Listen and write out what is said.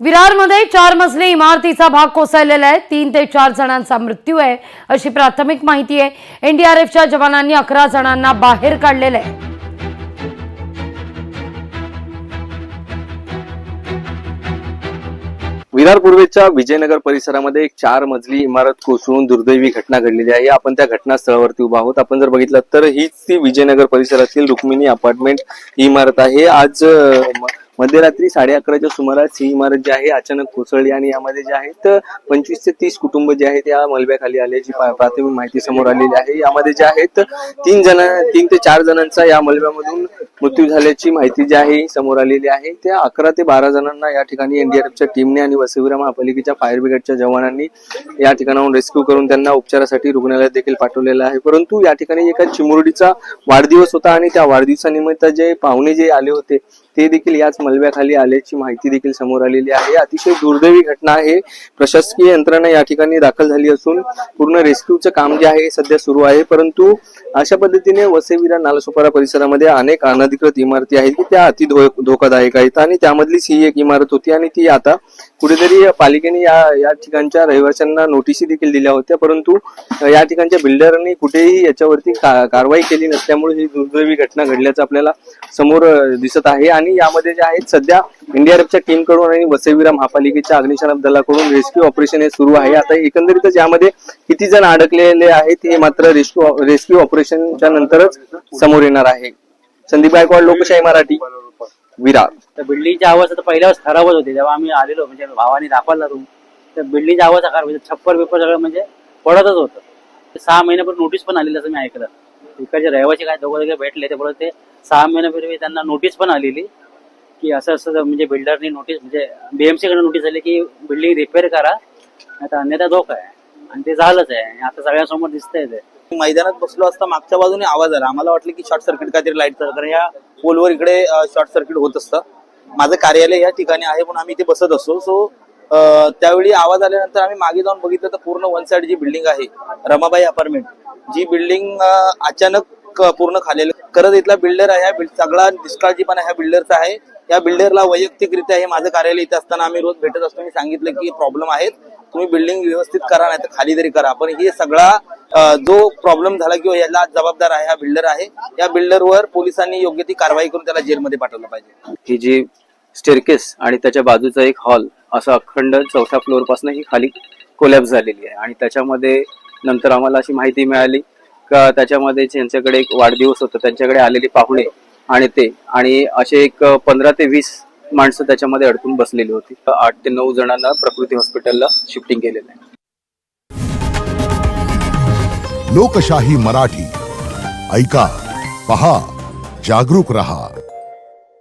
विरारमध्ये 4 मजली इमारतीचा भाग कोसळलेला आहे। 3 ते 4 जणांचा मृत्यू आहे अशी प्राथमिक माहिती आहे। एनडीआरएफच्या जवानांनी 11 जणांना बाहेर काढलेले आहे। विरार पूर्वेच्या विजयनगर परिसरामध्ये एक 4 मजली इमारत कोसळून दुर्दैवी घटना घडलेली आहे। आपण त्या घटनास्थळावरती उभा आहोत। आपण जर बघितलं तर हीच ती विजयनगर परिसरातील रुक्मिणी अपार्टमेंट ही इमारत आहे। आज मध्यरात्री 11:30च्या सुमारास ही इमारत जी आहे अचानक कोसळली आणि यामध्ये जे आहेत 25 ते 30 कुटुंब जे आहेत या मलब्याखाली आल्याची प्राथमिक माहिती समोर आलेली आहे। यामध्ये जे आहेत 3 ते 4 जणांचा या मलब्यामधून मृत्यू झाल्याची माहिती जी आहे समोर आलेली आहे। त्या 11 ते 12 जणांना या ठिकाणी एनडीआरएफच्या टीमने आणि वसई महापालिकेच्या फायर ब्रिगेडच्या जवानांनी या ठिकाणाहून रेस्क्यू करून त्यांना उपचारासाठी रुग्णालयात देखील पाठवलेलं आहे। परंतु या ठिकाणी एका चिमुरडीचा वाढदिवस होता आणि त्या वाढदिवसानिमित्त जे पाहुणे जे आले होते ते देखील याच मलब्याखाली आल्याची माहिती देखील समोर आलेली आहे। अतिशय दुर्दैवी घटना आहे। प्रशासकीय यंत्रणा या ठिकाणी दाखल झाली असून पूर्ण रेस्क्यूचं काम जे आहे सध्या सुरू आहे। परंतु अशा पद्धतीने वसई विरार नालासोपारा परिसरामध्ये अनेक अनधिकृत इमारती आहेत की त्या अति धोकादायक आहेत आणि त्यामधलीच ही एक इमारत होती आणि ती आता कुठेतरी पालिकेने या ठिकाणच्या रहिवाशांना नोटीसी देखील दिल्या होत्या। परंतु या ठिकाणच्या बिल्डरनी कुठेही याच्यावरती कारवाई केली नसल्यामुळे ही दुर्दैवी घटना घडल्याचं आपल्याला समोर दिसत आहे। आणि यामध्ये जे आहेत सध्या एनडीआरएफच्या टीम कडून आणि वसई विरार महापालिकेच्या अग्निशमन दलाकडून रेस्क्यू ऑपरेशन हे सुरू आहे। आता एकंदरीतच यामध्ये किती जण अडकलेले आहेत हे मात्र रेस्क्यू ऑपरेशनच्या नंतरच समोर येणार आहे। संदीप गायकवाड, लोकशाही मराठी, विरार। त्या बिल्डिंगची आवाज आता पहिल्याच खराबच होती। जेव्हा आम्ही आलेलो म्हणजे भावाने दाखवला रूम, त्या बिल्डिंगचा आवाज खराब म्हणजे छप्पर पेपर सगळं म्हणजे पडतच होतं। 6 महिन्यापूर्वी नोटीस पण आलेली असं मी ऐकलं। इकडचे रहिवासी काय दोघे भेटले ते बोलत ते 6 महिन्यापूर्वी त्यांना नोटीस पण आलेली की असं म्हणजे बिल्डरनी नोटीस म्हणजे बीएमसी कडे नोटीस आली की बिल्डिंग रिपेअर करा आता अन्यथा धोका आहे आणि ते झालंच आहे। आता सगळ्यांसमोर दिसतंय ते। मैदानात बसलो असता मागच्या बाजूने आवाज आला। आम्हाला वाटलं की शॉर्ट सर्किट काहीतरी लाईटचं, कारण या पोलवर इकडे शॉर्ट सर्किट होत असतं। माझं कार्यालय या ठिकाणी आहे पण आम्ही इथे बसत असतो। सो त्यावेळी आवाज आल्यानंतर आम्ही मागे जाऊन बघितलं तर पूर्ण वन साइड जी बिल्डिंग आहे रमाबाई अपार्टमेंट, जी बिल्डिंग अचानक पूर्ण खाली करत इथला बिल्डर आहे। सगळा निष्काळजीपणा ह्या बिल्डरचा आहे। या बिल्डरला वैयक्तिकरित्या हे माझं कार्यालय इथे असताना आम्ही रोज भेटत असतो। मी सांगितलं की प्रॉब्लेम आहेत, तुम्ही बिल्डिंग व्यवस्थित करा नाही तर खाली तरी करा। पण हे सगळा जो प्रॉब्लेम झाला किंवा याला जबाबदार आहे हा बिल्डर आहे। या बिल्डरवर पोलिसांनी योग्य ती कारवाई करून त्याला जेलमध्ये पाठवलं पाहिजे। ही जी स्टेअरकेस आणि त्याच्या बाजूचा एक हॉल असं अखंड 4थ्या फ्लोअर पासून ही खाली कोलॅप्स झालेली आहे आणि त्याच्यामध्ये नंतर आम्हाला अशी माहिती मिळाली का त्याच्यामध्ये ज्यांच्याकडे एक वाढदिवस होता त्यांच्याकडे आलेले पाहुणे आणि असे एक 15 ते 20 माणसं त्याच्यामध्ये अडकून बसलेली होती। 8 ते 9 जणांना प्रकृती हॉस्पिटलला शिफ्टिंग केलेलं आहे। लोकशाही मराठी ऐका, पहा, जागरूक रहा।